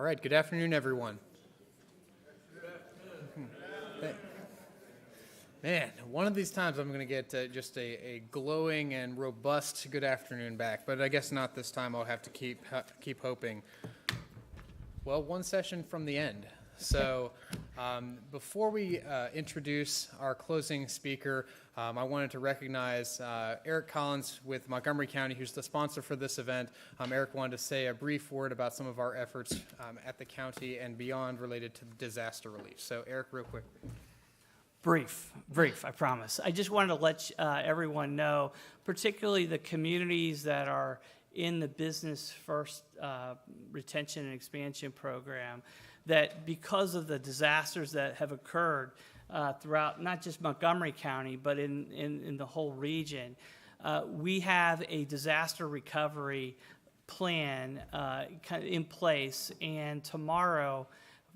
All right, good afternoon, everyone. Man, one of these times I'm going to get just a glowing and robust good afternoon back, but I guess not this time. I'll have to keep hoping. Well, one session from the end. So before we introduce our closing speaker, I wanted to recognize Eric Collins with Montgomery County, who's the sponsor for this event. Eric wanted to say a brief word about some of our efforts at the county and beyond related to disaster relief. So Eric, real quick. Brief, I promise. I just wanted to let everyone know, particularly the communities that are in the Business First Retention and Expansion Program, that because of the disasters that have occurred throughout not just Montgomery County, but in the whole region, we have a disaster recovery plan in place, and tomorrow,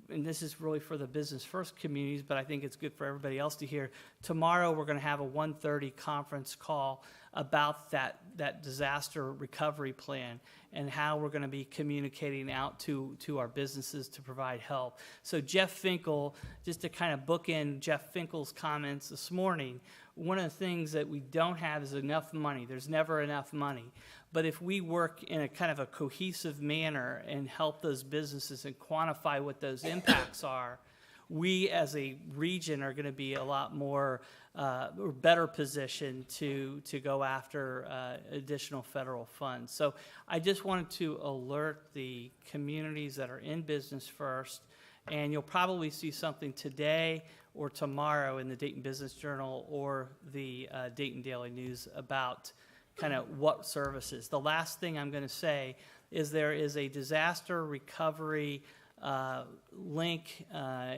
and this is really for the Business First communities, but I think it's good for everybody else to hear. Tomorrow we're going to have a 1:30 conference call about that disaster recovery plan and how we're going to be communicating out to our businesses to provide help. So Jeff Finkel, just to kind of bookend Jeff Finkel's comments this morning, one of the things that we don't have is enough money. There's never enough money. But if we work in a kind of a cohesive manner and help those businesses and quantify what those impacts are, we as a region are going to be a lot more or better positioned to go after additional federal funds. So I just wanted to alert the communities that are in Business First, and you'll probably see something today or tomorrow in the Dayton Business Journal or the Dayton Daily News about kind of what services. The last thing I'm going to say is there is a disaster recovery link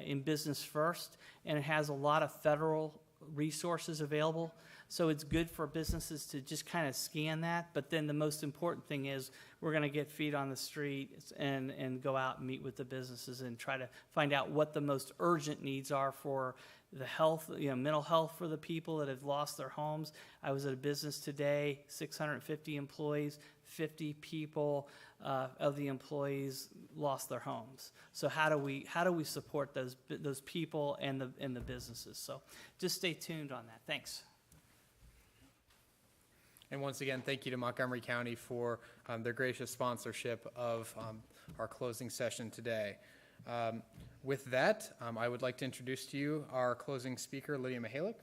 in Business First, and it has a lot of federal resources available. So it's good for businesses to just kind of scan that. But then the most important thing is we're going to get feet on the street and go out and meet with the businesses and try to find out what the most urgent needs are for the health, mental health for the people that have lost their homes. I was at a business today, 650 employees, 50 people of the employees lost their homes. So how do we support those people and the businesses? So just stay tuned on that. Thanks. And once again, thank you to Montgomery County for their gracious sponsorship of our closing session today. With that, I would like to introduce to you our closing speaker, Lydia Mihalik.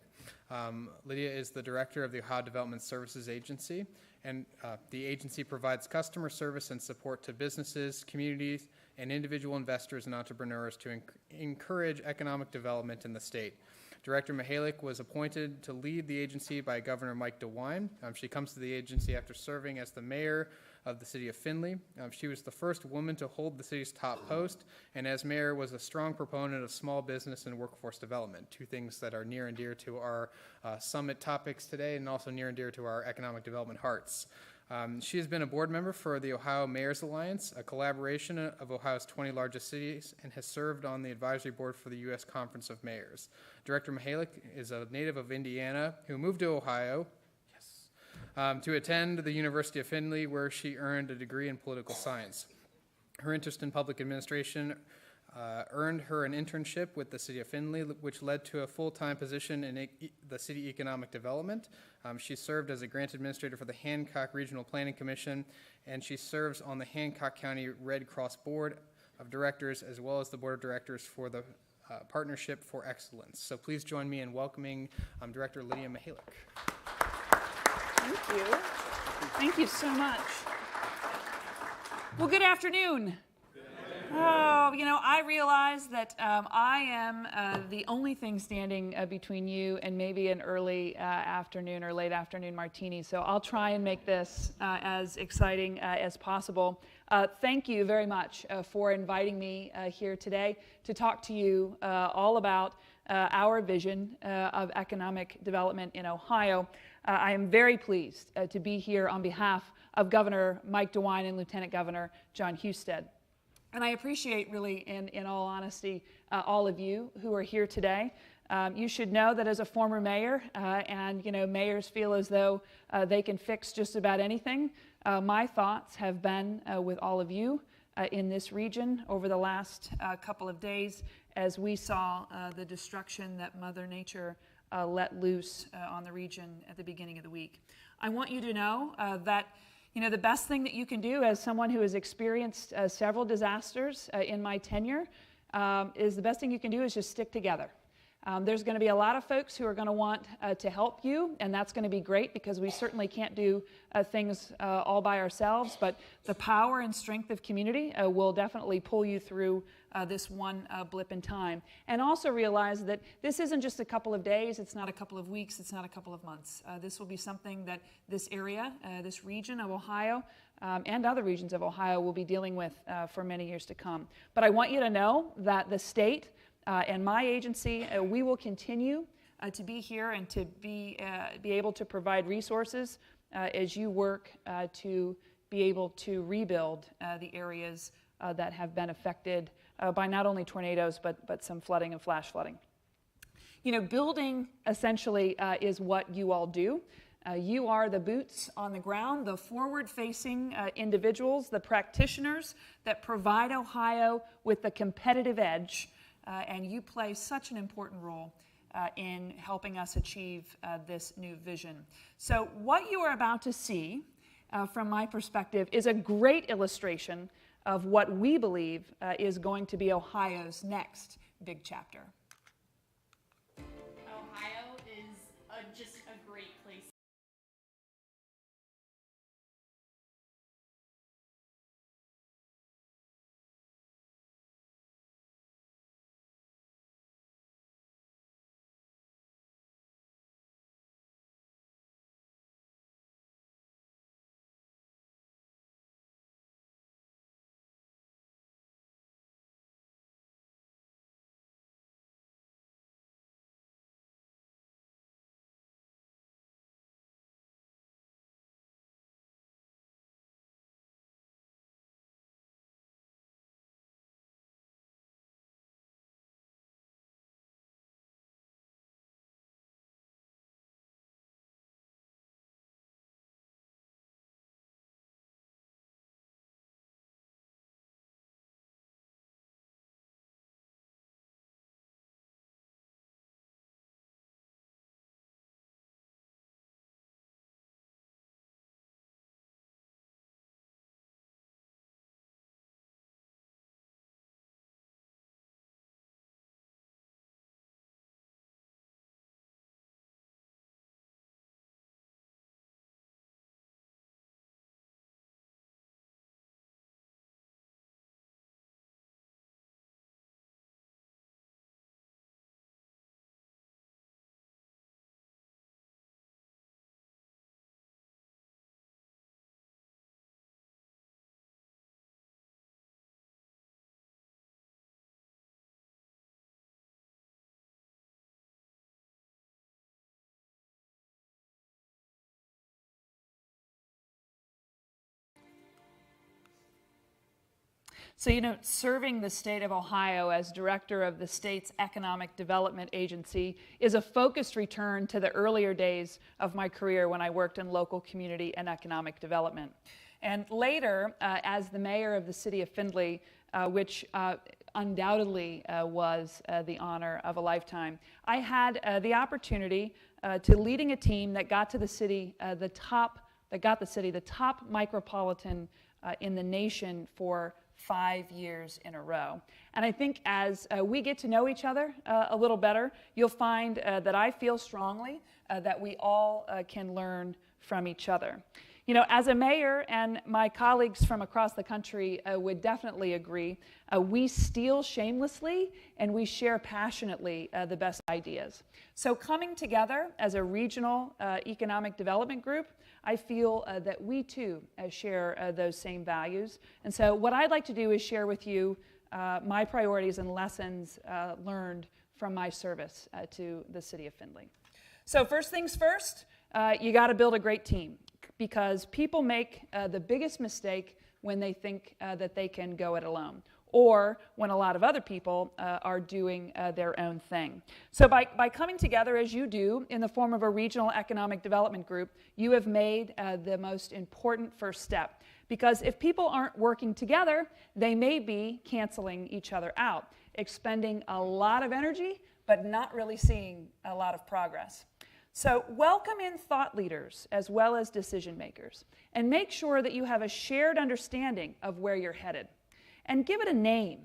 Lydia is the director of the Ohio Development Services Agency, and the agency provides customer service and support to businesses, communities, and individual investors and entrepreneurs to encourage economic development in the state. Director Mihalik was appointed to lead the agency by Governor Mike DeWine. She comes to the agency after serving as the mayor of the city of Findlay. She was the first woman to hold the city's top post, and as mayor was a strong proponent of small business and workforce development, two things that are near and dear to our summit topics today and also near and dear to our economic development hearts. She has been a board member for the Ohio Mayors Alliance, a collaboration of Ohio's 20 largest cities, and has served on the advisory board for the U.S. Conference of Mayors. Director Mihalik is a native of Indiana who moved to Ohio to attend the University of Findlay, where she earned a degree in political science. Her interest in public administration earned her an internship with the city of Findlay, which led to a full-time position in the city economic development. She served as a grant administrator for the Hancock Regional Planning Commission, and she serves on the Hancock County Red Cross Board of Directors, as well as the Board of Directors for the Partnership for Excellence. So please join me in welcoming Director Lydia Mihalik. Thank you. Thank you so much. Well, good afternoon. Oh, I realize that I am the only thing standing between you and maybe an early afternoon or late afternoon martini, so I'll try and make this as exciting as possible. Thank you very much for inviting me here today to talk to you all about our vision of economic development in Ohio. I am very pleased to be here on behalf of Governor Mike DeWine and Lieutenant Governor John Husted. And I appreciate, really, in all honesty, all of you who are here today. You should know that as a former mayor, and mayors feel as though they can fix just about anything, my thoughts have been with all of you in this region over the last couple of days as we saw the destruction that Mother Nature let loose on the region at the beginning of the week. I want you to know that the best thing that you can do as someone who has experienced several disasters in my tenure is the best thing you can do is just stick together. There's going to be a lot of folks who are going to want to help you, and that's going to be great because we certainly can't do things all by ourselves, but the power and strength of community will definitely pull you through this one blip in time. And also realize that this isn't just a couple of days, it's not a couple of weeks, it's not a couple of months. This will be something that this area, this region of Ohio, and other regions of Ohio will be dealing with for many years to come. But I want you to know that the state and my agency, we will continue to be here and to be able to provide resources as you work to be able to rebuild the areas that have been affected by not only tornadoes, but some flooding and flash flooding. Building essentially is what you all do. You are the boots on the ground, the forward-facing individuals, the practitioners that provide Ohio with the competitive edge, and you play such an important role in helping us achieve this new vision. So what you are about to see, from my perspective, is a great illustration of what we believe is going to be Ohio's next big chapter. Ohio is just a great place. So, serving the state of Ohio as director of the state's Economic Development Agency is a focused return to the earlier days of my career when I worked in local community and economic development. And later, as the mayor of the city of Findlay, which undoubtedly was the honor of a lifetime, I had the opportunity to leading a team that got to the city the top micropolitan in the nation for 5 years in a row. And I think as we get to know each other a little better, you'll find that I feel strongly that we all can learn from each other. As a mayor, and my colleagues from across the country would definitely agree, we steal shamelessly and we share passionately the best ideas. So coming together as a regional economic development group, I feel that we too share those same values. And so what I'd like to do is share with you my priorities and lessons learned from my service to the city of Findlay. So first things first, you got to build a great team, because people make the biggest mistake when they think that they can go it alone, or when a lot of other people are doing their own thing. So by coming together as you do in the form of a regional economic development group, you have made the most important first step, Because if people aren't working together, they may be canceling each other out, expending a lot of energy, but not really seeing a lot of progress. So welcome in thought leaders as well as decision makers, and make sure that you have a shared understanding of where you're headed. And give it a name,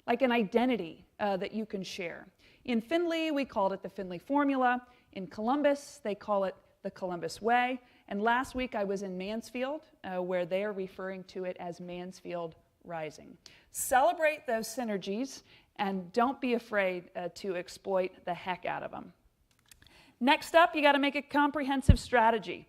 like an identity that you can share. In Findlay, we called it the Findlay Formula. In Columbus, they call it the Columbus Way. And last week I was in Mansfield, where they are referring to it as Mansfield Rising. Celebrate those synergies and don't be afraid to exploit the heck out of them. Next up, you got to make a comprehensive strategy.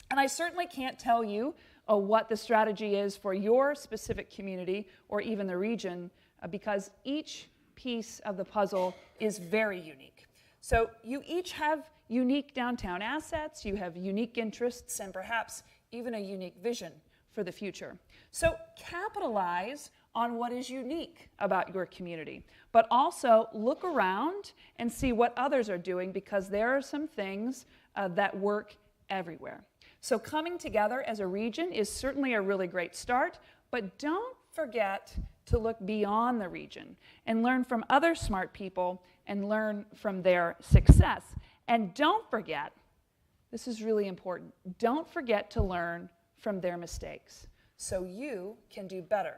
And I certainly can't tell you what the strategy is for your specific community or even the region, because each piece of the puzzle is very unique. So you each have unique downtown assets, you have unique interests, and perhaps even a unique vision for the future. So capitalize on what is unique about your community, but also look around and see what others are doing, because there are some things that work everywhere. So coming together as a region is certainly a really great start, but don't forget to look beyond the region and learn from other smart people and learn from their success. And don't forget, this is really important, don't forget to learn from their mistakes so you can do better.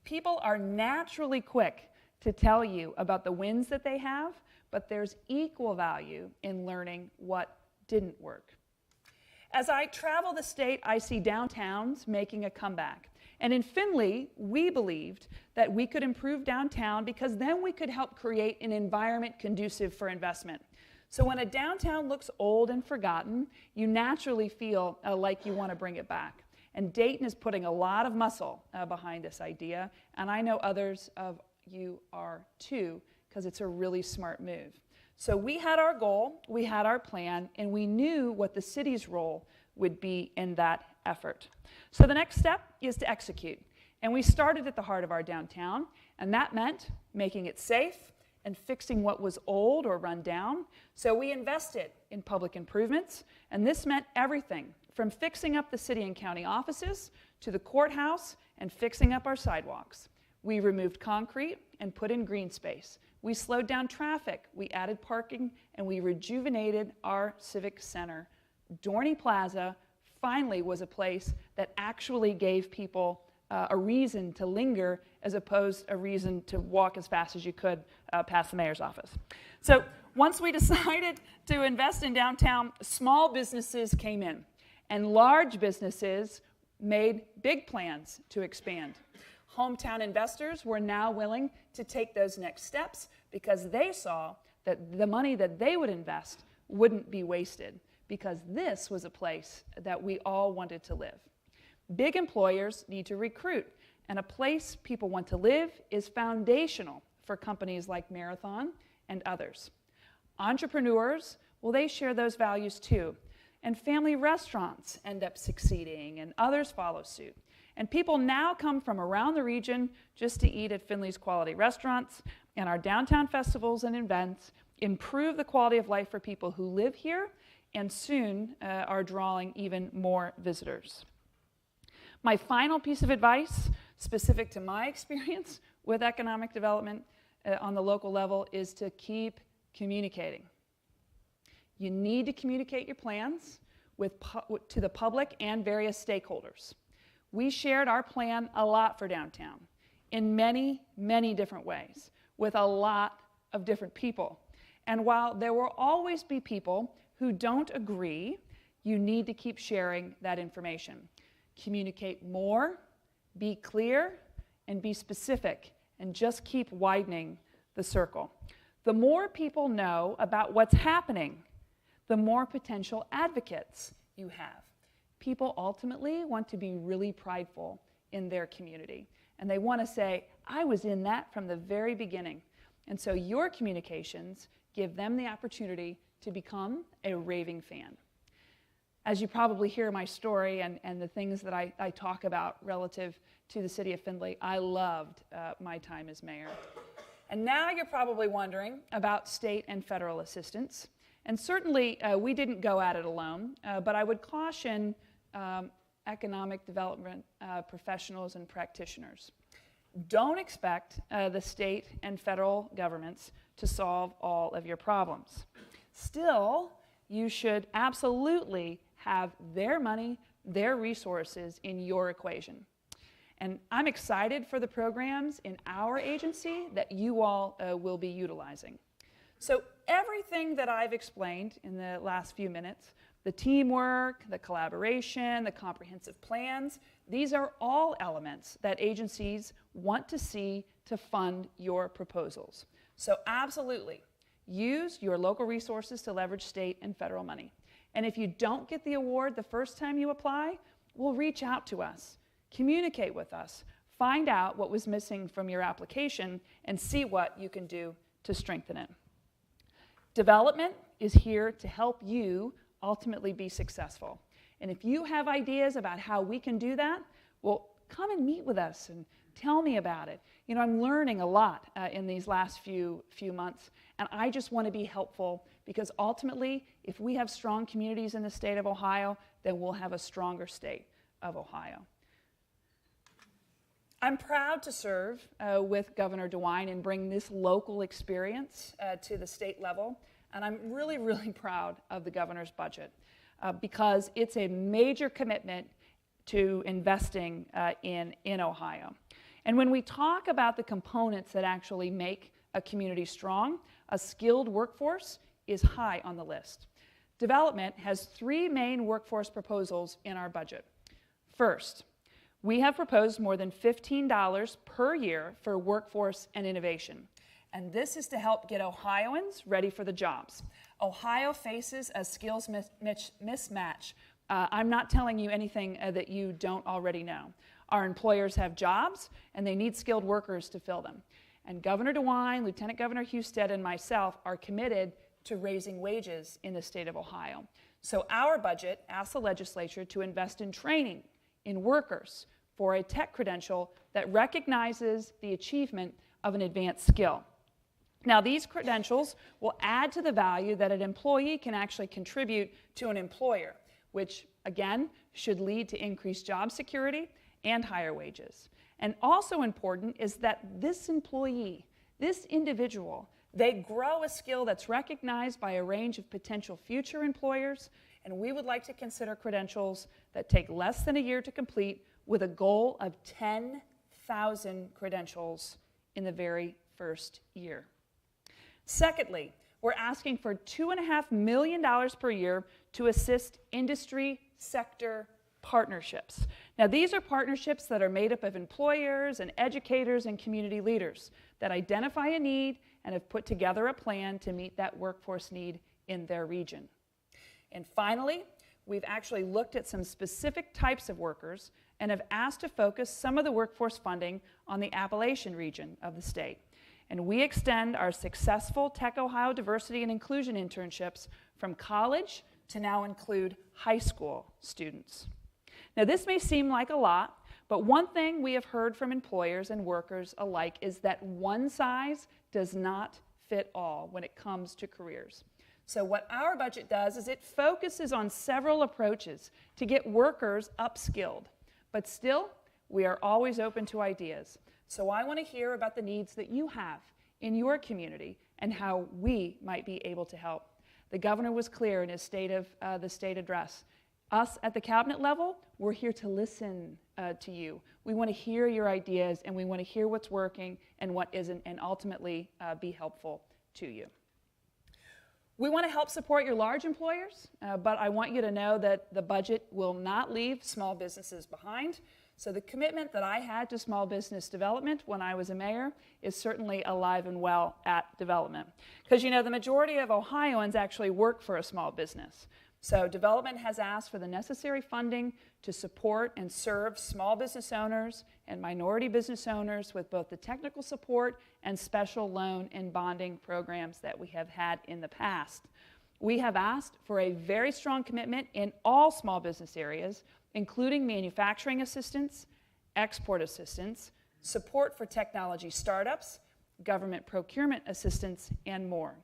People are naturally quick to tell you about the wins that they have, but there's equal value in learning what didn't work. As I travel the state, I see downtowns making a comeback. And in Findlay, we believed that we could improve downtown because then we could help create an environment conducive for investment. So when a downtown looks old and forgotten, you naturally feel like you want to bring it back. And Dayton is putting a lot of muscle behind this idea, and I know others of you are too, because it's a really smart move. So we had our goal, we had our plan, and we knew what the city's role would be in that effort. So the next step is to execute. And we started at the heart of our downtown, and that meant making it safe and fixing what was old or run down. So we invested in public improvements, and this meant everything from fixing up the city and county offices to the courthouse and fixing up our sidewalks. We removed concrete and put in green space. We slowed down traffic, we added parking, and we rejuvenated our civic center. Dorney Plaza finally was a place that actually gave people a reason to linger as opposed to a reason to walk as fast as you could past the mayor's office. So once we decided to invest in downtown, small businesses came in, and large businesses made big plans to expand. Hometown investors were now willing to take those next steps because they saw that the money that they would invest wouldn't be wasted, because this was a place that we all wanted to live. Big employers need to recruit, and a place people want to live is foundational for companies like Marathon and others. Entrepreneurs, well, they share those values too. And family restaurants end up succeeding, and others follow suit. And people now come from around the region just to eat at Findlay's quality restaurants, and our downtown festivals and events improve the quality of life for people who live here, and soon are drawing even more visitors. My final piece of advice, specific to my experience with economic development on the local level, is to keep communicating. You need to communicate your plans to the public and various stakeholders. We shared our plan a lot for downtown in many, many different ways with a lot of different people. And while there will always be people who don't agree, you need to keep sharing that information. Communicate more, be clear, and be specific, and just keep widening the circle. The more people know about what's happening, the more potential advocates you have. People ultimately want to be really prideful in their community, and they want to say, I was in that from the very beginning. And so your communications give them the opportunity to become a raving fan. As you probably hear my story and the things that I talk about relative to the city of Findlay, I loved my time as mayor. And now you're probably wondering about state and federal assistance. And certainly we didn't go at it alone, but I would caution economic development professionals and practitioners. Don't expect the state and federal governments to solve all of your problems. Still, you should absolutely have their money, their resources in your equation. And I'm excited for the programs in our agency that you all will be utilizing. So everything that I've explained in the last few minutes, the teamwork, the collaboration, the comprehensive plans, these are all elements that agencies want to see to fund your proposals. So absolutely, use your local resources to leverage state and federal money. And if you don't get the award the first time you apply, well, reach out to us, communicate with us, find out what was missing from your application, and see what you can do to strengthen it. Development is here to help you ultimately be successful. And if you have ideas about how we can do that, well, come and meet with us and tell me about it. You know, I'm learning a lot in these last few months, and I just want to be helpful because ultimately, if we have strong communities in the state of Ohio, then we'll have a stronger state of Ohio. I'm proud to serve with Governor DeWine and bring this local experience to the state level, and I'm really, really proud of the governor's budget because it's a major commitment to investing in Ohio. And when we talk about the components that actually make a community strong, a skilled workforce is high on the list. Development has 3 main workforce proposals in our budget. First, we have proposed more than $15 per year for workforce and innovation. And this is to help get Ohioans ready for the jobs. Ohio faces a skills mismatch. I'm not telling you anything that you don't already know. Our employers have jobs, and they need skilled workers to fill them. And Governor DeWine, Lieutenant Governor Husted, and myself are committed to raising wages in the state of Ohio. So our budget asks the legislature to invest in training in workers for a tech credential that recognizes the achievement of an advanced skill. Now, these credentials will add to the value that an employee can actually contribute to an employer, which, again, should lead to increased job security and higher wages. And also important is that this employee, this individual, they grow a skill that's recognized by a range of potential future employers, and we would like to consider credentials that take less than a year to complete with a goal of 10,000 credentials in the very first year. Secondly, we're asking for $2.5 million per year to assist industry sector partnerships. Now, these are partnerships that are made up of employers and educators and community leaders that identify a need and have put together a plan to meet that workforce need in their region. And finally, we've actually looked at some specific types of workers and have asked to focus some of the workforce funding on the Appalachian region of the state. And we extend our successful Tech Ohio diversity and inclusion internships from college to now include high school students. Now, this may seem like a lot, but one thing we have heard from employers and workers alike is that one size does not fit all when it comes to careers. So what our budget does is it focuses on several approaches to get workers upskilled. But still, we are always open to ideas. So I want to hear about the needs that you have in your community and how we might be able to help. The governor was clear in his the state address. Us at the cabinet level, we're here to listen to you. We want to hear your ideas, and we want to hear what's working and what isn't, and ultimately be helpful to you. We want to help support your large employers, but I want you to know that the budget will not leave small businesses behind. So the commitment that I had to small business development when I was a mayor is certainly alive and well at development. Because, you know, the majority of Ohioans actually work for a small business. So development has asked for the necessary funding to support and serve small business owners and minority business owners with both the technical support and special loan and bonding programs that we have had in the past. We have asked for a very strong commitment in all small business areas, including manufacturing assistance, export assistance, support for technology startups, government procurement assistance, and more.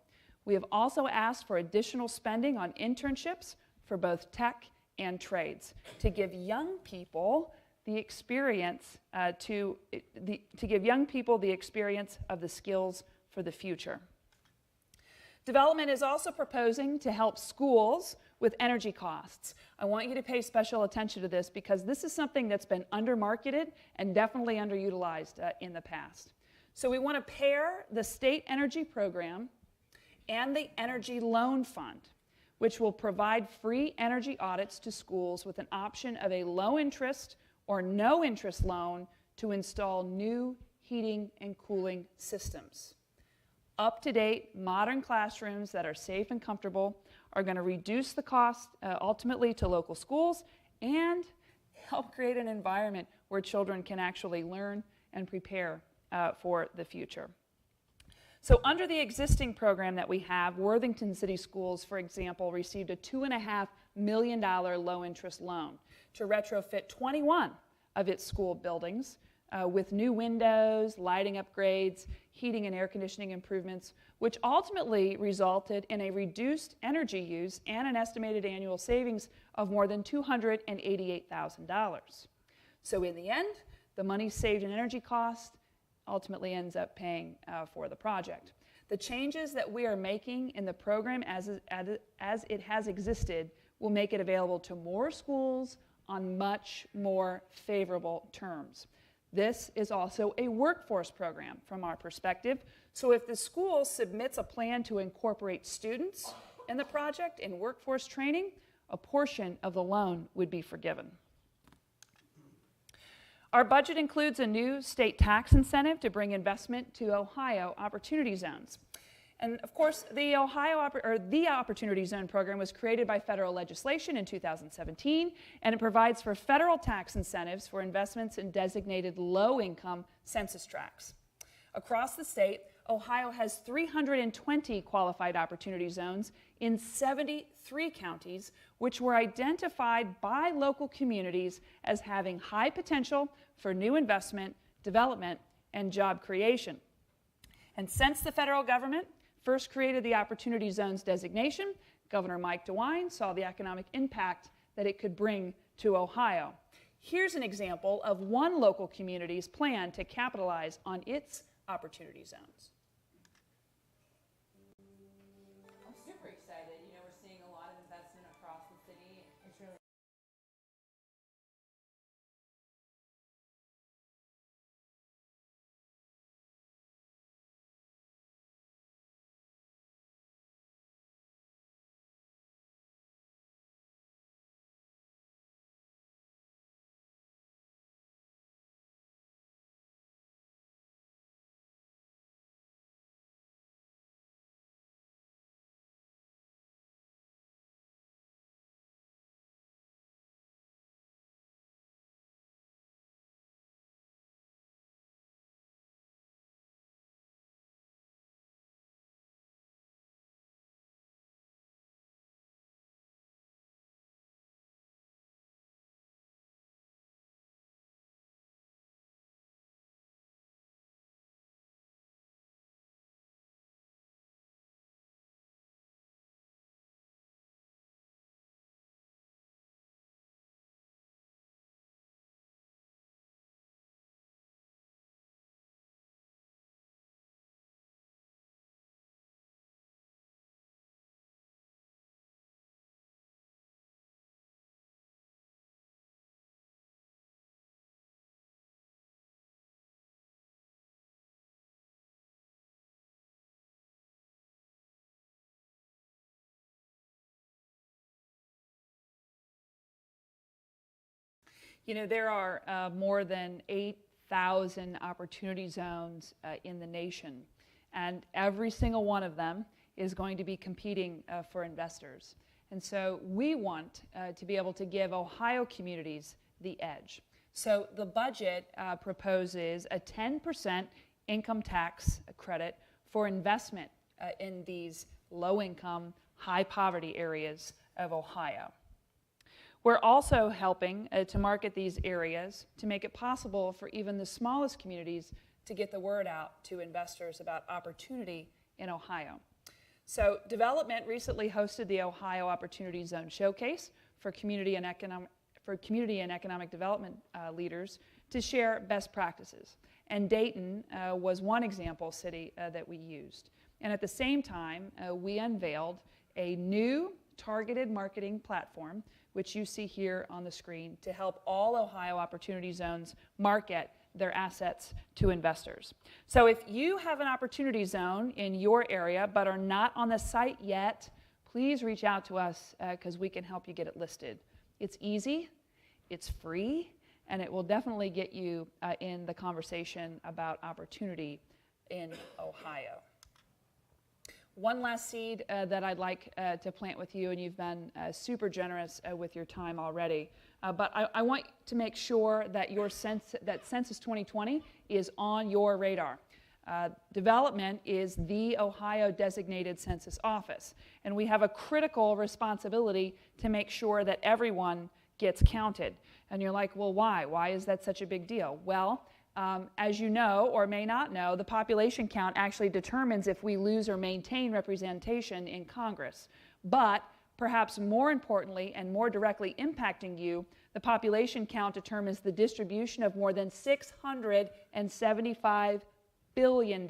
We have also asked for additional spending on internships for both tech and trades to give young people the experience to give young people the experience of the skills for the future. Development is also proposing to help schools with energy costs. I want you to pay special attention to this because this is something that's been undermarketed and definitely underutilized in the past. So we want to pair the state energy program and the energy loan fund, which will provide free energy audits to schools with an option of a low interest or no interest loan to install new heating and cooling systems. Up-to-date, modern classrooms that are safe and comfortable are going to reduce the cost ultimately to local schools and help create an environment where children can actually learn and prepare for the future. So under the existing program that we have, Worthington City Schools, for example, received a $2.5 million low-interest loan to retrofit 21 of its school buildings with new windows, lighting upgrades, heating and air conditioning improvements, which ultimately resulted in a reduced energy use and an estimated annual savings of more than $288,000. So in the end, the money saved in energy costs ultimately ends up paying for the project. The changes that we are making in the program as it has existed will make it available to more schools on much more favorable terms. This is also a workforce program from our perspective, so if the school submits a plan to incorporate students in the project in workforce training, a portion of the loan would be forgiven. Our budget includes a new state tax incentive to bring investment to Ohio Opportunity Zones. And of course, the Opportunity Zone program was created by federal legislation in 2017, and it provides for federal tax incentives for investments in designated low-income census tracts. Across the state, Ohio has 320 qualified opportunity zones in 73 counties, which were identified by local communities as having high potential for new investment, development, and job creation. And since the federal government first created the Opportunity Zones designation, Governor Mike DeWine saw the economic impact that it could bring to Ohio. Here's an example of one local community's plan to capitalize on its Opportunity Zones. I'm super excited. You know, we're seeing a lot of investment across the city. It's really You know, there are more than 8,000 opportunity zones in the nation, and every single one of them is going to be competing for investors. And so we want to be able to give Ohio communities the edge. So the budget proposes a 10% income tax credit for investment in these low-income, high-poverty areas of Ohio. We're also helping to market these areas to make it possible for even the smallest communities to get the word out to investors about opportunity in Ohio. So Development recently hosted the Ohio Opportunity Zone Showcase for community and economic development leaders to share best practices. And Dayton was one example city that we used. And at the same time, we unveiled a new targeted marketing platform, which you see here on the screen, to help all Ohio Opportunity Zones market their assets to investors. So if you have an opportunity zone in your area but are not on the site yet, please reach out to us because we can help you get it listed. It's easy, it's free, and it will definitely get you in the conversation about opportunity in Ohio. One last seed that I'd like to plant with you, and you've been super generous with your time already, but I want to make sure that that Census 2020 is on your radar. Development is the Ohio Designated Census Office, and we have a critical responsibility to make sure that everyone gets counted. And you're like, well, why? Why is that such a big deal? Well, as you know or may not know, the population count actually determines if we lose or maintain representation in Congress. But perhaps more importantly and more directly impacting you, the population count determines the distribution of more than $675 billion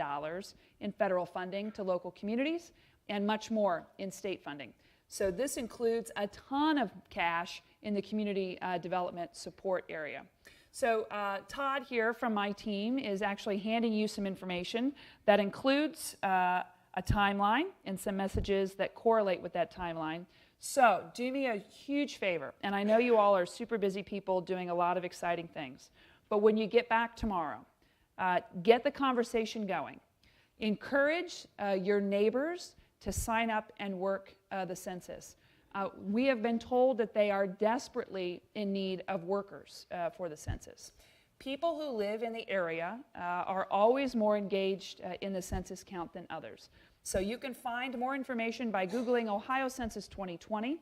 in federal funding to local communities and much more in state funding. So this includes a ton of cash in the community development support area. So Todd here from my team is actually handing you some information that includes a timeline and some messages that correlate with that timeline. So do me a huge favor, and I know you all are super busy people doing a lot of exciting things, but when you get back tomorrow, get the conversation going. Encourage your neighbors to sign up and work the census. We have been told that they are desperately in need of workers for the census. People who live in the area are always more engaged in the census count than others. So you can find more information by Googling Ohio Census 2020.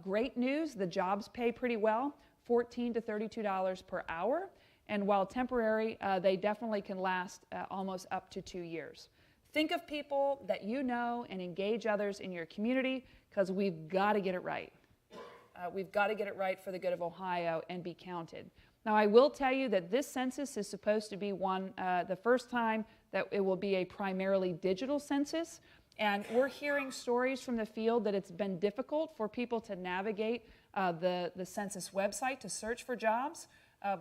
Great news, the jobs pay pretty well, $14 to $32 per hour. And while temporary, they definitely can last almost up to 2 years. Think of people that you know and engage others in your community, because we've got to get it right. We've got to get it right for the good of Ohio and be counted. Now, I will tell you that this census is supposed to be the first time that it will be a primarily digital census. And we're hearing stories from the field that it's been difficult for people to navigate the census website to search for jobs.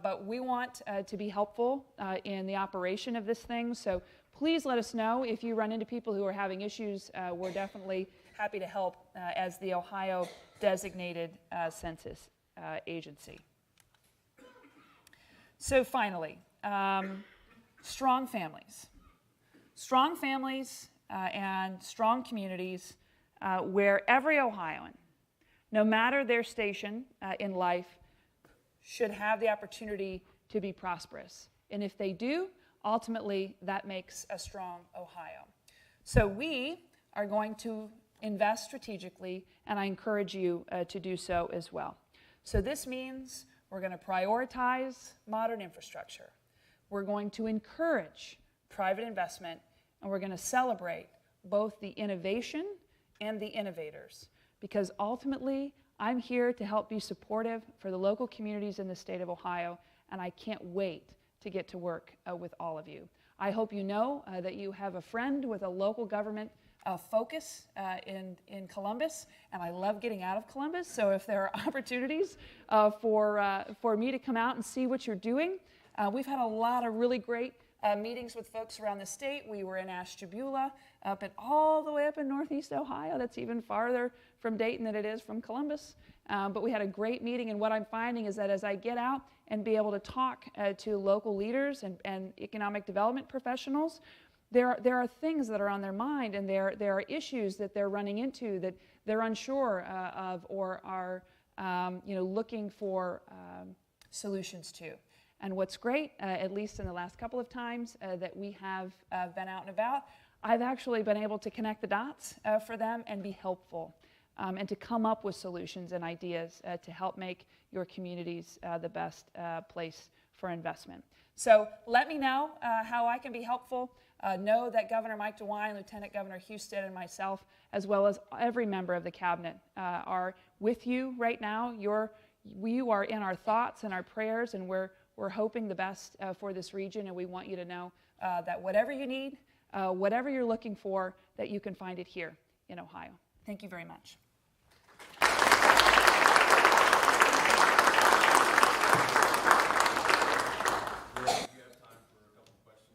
But we want to be helpful in the operation of this thing. So please let us know if you run into people who are having issues. We're definitely happy to help as the Ohio Designated Census Agency. So finally, strong families. Strong families and strong communities where every Ohioan, no matter their station in life, should have the opportunity to be prosperous. And if they do, ultimately, that makes a strong Ohio. So we are going to invest strategically, and I encourage you to do so as well. So this means we're going to prioritize modern infrastructure. We're going to encourage private investment, and we're going to celebrate both the innovation and the innovators, because ultimately, I'm here to help be supportive for the local communities in the state of Ohio, and I can't wait to get to work with all of you. I hope you know that you have a friend with a local government focus in Columbus, and I love getting out of Columbus, so if there are opportunities for me to come out and see what you're doing, we've had a lot of really great meetings with folks around the state. We were in Ashtabula, all the way up in Northeast Ohio. That's even farther from Dayton than it is from Columbus. But we had a great meeting, and what I'm finding is that as I get out and be able to talk to local leaders and economic development professionals, there are things that are on their mind, and there are issues that they're running into that they're unsure of or are looking for solutions to. And what's great, at least in the last couple of times that we have been out and about, I've actually been able to connect the dots for them and be helpful and to come up with solutions and ideas to help make your communities the best place for investment. So let me know how I can be helpful. Know that Governor Mike DeWine, Lieutenant Governor Husted, and myself, as well as every member of the cabinet, are with you right now. You are in our thoughts and our prayers, and we're hoping the best for this region, and we want you to know that whatever you need, whatever you're looking for, that you can find it here in Ohio. Thank you very much.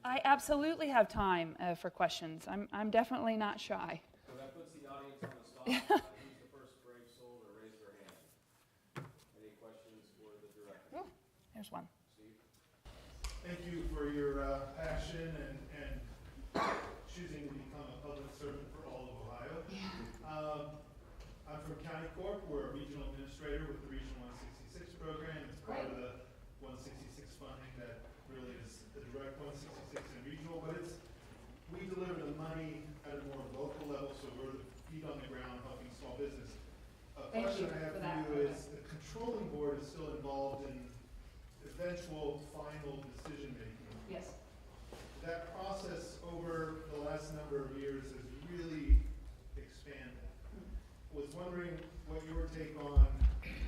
I absolutely have time for questions. I'm definitely not shy. So that puts the audience on the spot. Who's the first brave soul to raise their hand? Any questions for the director? Ooh, there's one. Steve? Thank you for your passion and choosing to become a public servant for all of Ohio. I'm from County Corp. We're a regional administrator with the Region 166 program. It's part of the 166 funding that really is the direct 166 and regional, but we deliver the money at a more local level, so we're the feet on the ground helping small business. A question I have for you is, the controlling board is still involved in eventual final decision making. Yes. That process over the last number of years has really expanded. Was wondering what your take on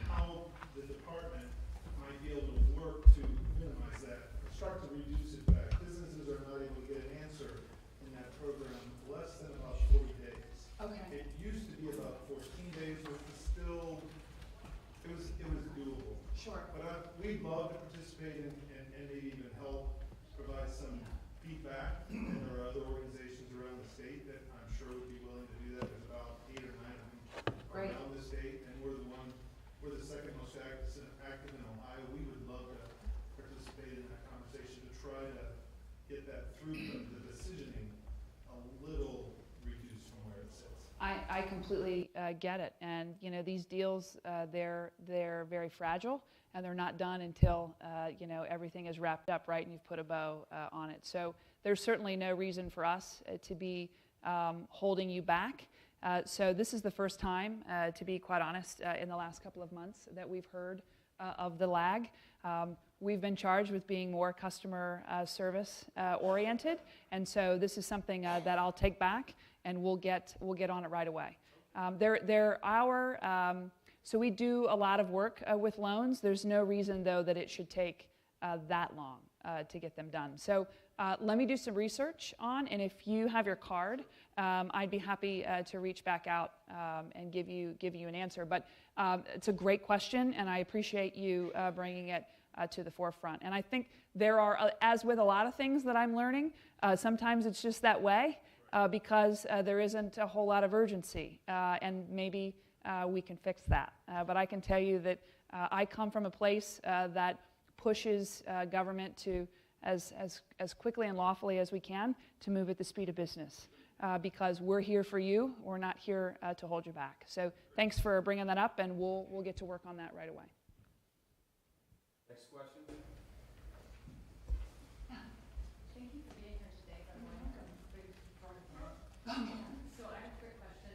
how the department might be able to work to minimize that, start to reduce it back. Businesses are not able to get an answer in that program less than about 40 days. Okay. It used to be about 14 days, which was still, it was doable. Sure. But we'd love to participate and maybe even help provide some feedback. And there are other organizations around the state that I'm sure would be willing to do that. There's about 8 or 9 of them around the state, and we're the second most active in Ohio. We would love to participate in that conversation to try to get that through the decisioning a little reduced from where it sits. I completely get it, and these deals, they're very fragile, and they're not done until everything is wrapped up, right, and you've put a bow on it. So there's certainly no reason for us to be holding you back. So this is the first time, to be quite honest, in the last couple of months that we've heard of the lag. We've been charged with being more customer service oriented, and so this is something that I'll take back, and we'll get on it right away. So we do a lot of work with loans. There's no reason, though, that it should take that long to get them done. So let me do some research on, and if you have your card, I'd be happy to reach back out and give you an answer. But it's a great question, and I appreciate you bringing it to the forefront. And I think there are, as with a lot of things that I'm learning, sometimes it's just that way because there isn't a whole lot of urgency, and maybe we can fix that. But I can tell you that I come from a place that pushes government to, as quickly and lawfully as we can, to move at the speed of business. Because we're here for you. We're not here to hold you back. So thanks for bringing that up, and we'll get to work on that right away. Next question? Thank you for being here today, by the way. So I have a quick question.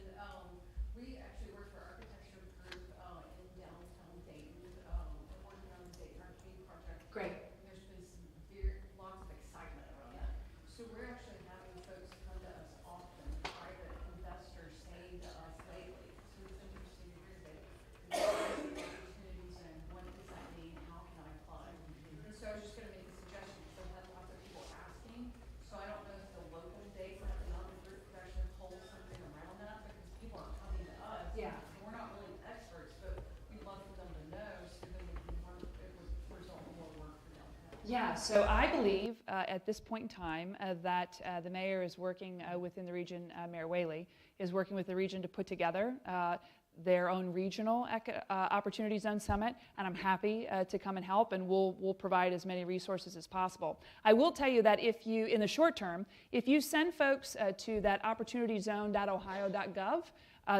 We actually work for architecture group in downtown Dayton. We're working on the Dayton Arcade project. Great. There's been lots of excitement around that. So we're actually having folks come to us often, private investors saying to us lately. So it's interesting to hear that. Opportunities and what does that mean? How can I apply? So I was just going to make a suggestion because I've had lots of people asking. So I don't know if the local date might be on the group could actually hold something around that because people are coming to us. Yeah. And we're not really experts, but we'd love for them to know so then we can it would result in more work for downtown. Yeah, so I believe at this point in time that the mayor is working within the region, Mayor Whaley is working with the region to put together their own regional Opportunity Zone Summit, and I'm happy to come and help, and we'll provide as many resources as possible. I will tell you that if you, in the short term, if you send folks to that opportunityzone.ohio.gov,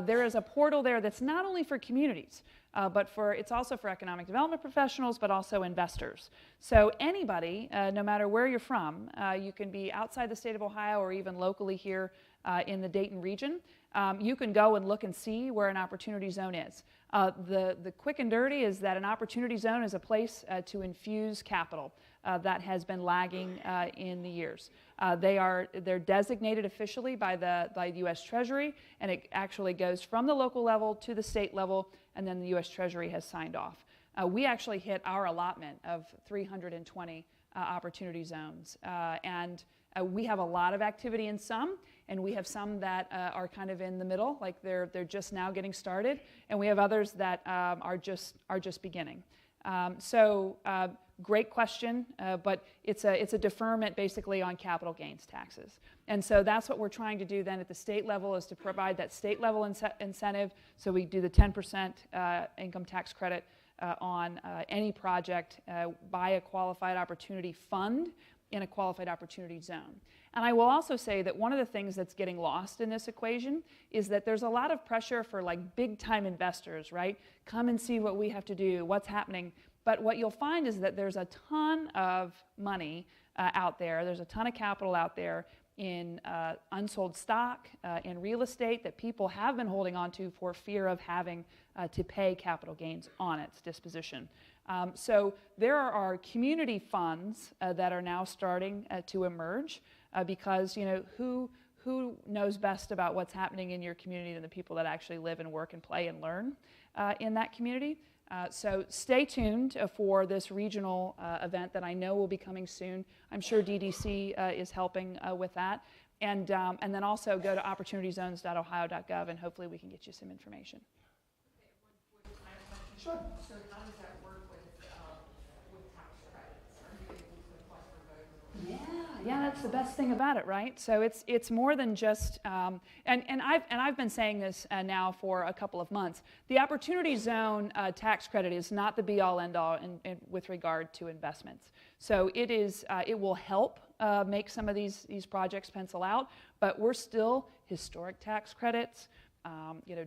there is a portal there that's not only for communities, but it's also for economic development professionals, but also investors. So anybody, no matter where you're from, you can be outside the state of Ohio or even locally here in the Dayton region, you can go and look and see where an opportunity zone is. The quick and dirty is that an opportunity zone is a place to infuse capital. that has been lagging in the years. They're designated officially by the U.S. Treasury, and it actually goes from the local level to the state level, and then the U.S. Treasury has signed off. We actually hit our allotment of 320 opportunity zones, and we have a lot of activity in some, and we have some that are kind of in the middle, like they're just now getting started, and we have others that are just beginning. Great question, but it's a deferment basically on capital gains taxes. And so that's what we're trying to do then at the state level, is to provide that state level incentive. So we do the 10% income tax credit on any project by a qualified opportunity fund in a qualified opportunity zone. And I will also say that one of the things that's getting lost in this equation is that there's a lot of pressure for like big time investors, right? Come and see what we have to do, what's happening. But what you'll find is that there's a ton of money out there. There's a ton of capital out there in unsold stock, in real estate that people have been holding on to for fear of having to pay capital gains on its disposition. So there are community funds that are now starting to emerge because, you know, who knows best about what's happening in your community than the people that actually live and work and play and learn in that community. So stay tuned for this regional event that I know will be coming soon. I'm sure DDC is helping with that. And then also go to opportunityzones.ohio.gov, and hopefully we can get you some information. Sure. So how does that work with tax credits? Are you able to apply for both? Yeah, that's the best thing about it, right? So it's more than just, and I've been saying this now for a couple of months. The Opportunity Zone tax credit is not the be-all, end-all with regard to investments. So it will help make some of these projects pencil out, but we're still historic tax credits,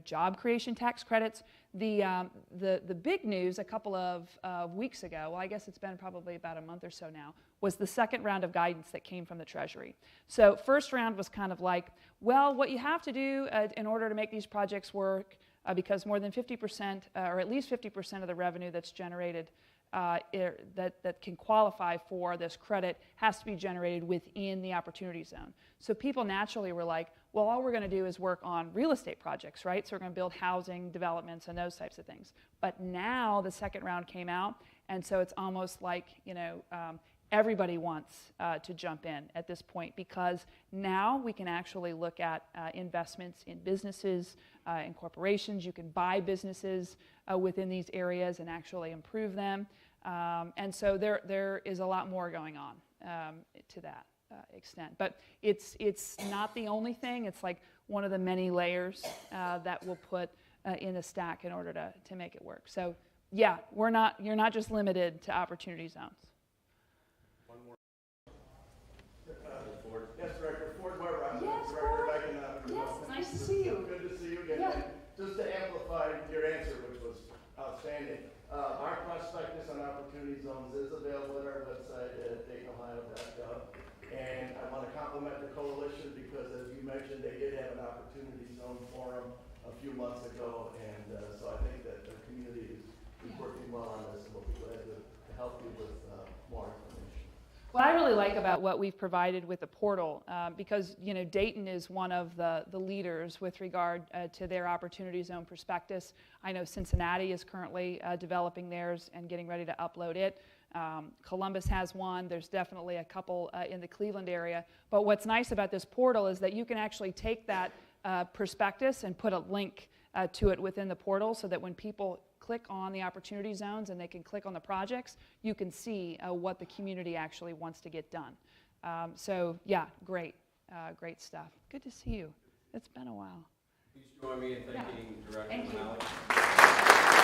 job creation tax credits. The big news a couple of weeks ago, well, I guess it's been probably about a month or so now, was the second round of guidance that came from the Treasury. So first round was kind of like, well, what you have to do in order to make these projects work, because more than 50%, or at least 50% of the revenue that's generated that can qualify for this credit has to be generated within the Opportunity Zone. So people naturally were like, well, all we're going to do is work on real estate projects, right? So we're going to build housing developments and those types of things. But now the second round came out, and so it's almost like, everybody wants to jump in at this point, because now we can actually look at investments in businesses, in corporations. You can buy businesses within these areas and actually improve them. And so there is a lot more going on to that extent. But it's not the only thing. It's like one of the many layers that we'll put in the stack in order to make it work. So yeah, you're not just limited to opportunity zones. Yes, Director Ford, where I'm Yes, Director Ford. of Economic Yes, Development. nice to see you. Good to see you again. Yeah. And just to amplify your answer, which was outstanding, our prospectus on opportunity zones is available at our website at DaytonOhio.gov. And I want to compliment the coalition because, as you mentioned, they did have an opportunity zone forum a few months ago. And so I think that the community is working well on this, and we'll be glad to help you with more information. What I really like about what we've provided with the portal, because Dayton is one of the leaders with regard to their Opportunity Zone prospectus. I know Cincinnati is currently developing theirs and getting ready to upload it. Columbus has one. There's definitely a couple in the Cleveland area. But what's nice about this portal is that you can actually take that prospectus and put a link to it within the portal, so that when people click on the opportunity zones and they can click on the projects, you can see what the community actually wants to get done. So yeah, great stuff. Good to see you. It's been a while. Please join me in thanking Director Thank you. Mihalik.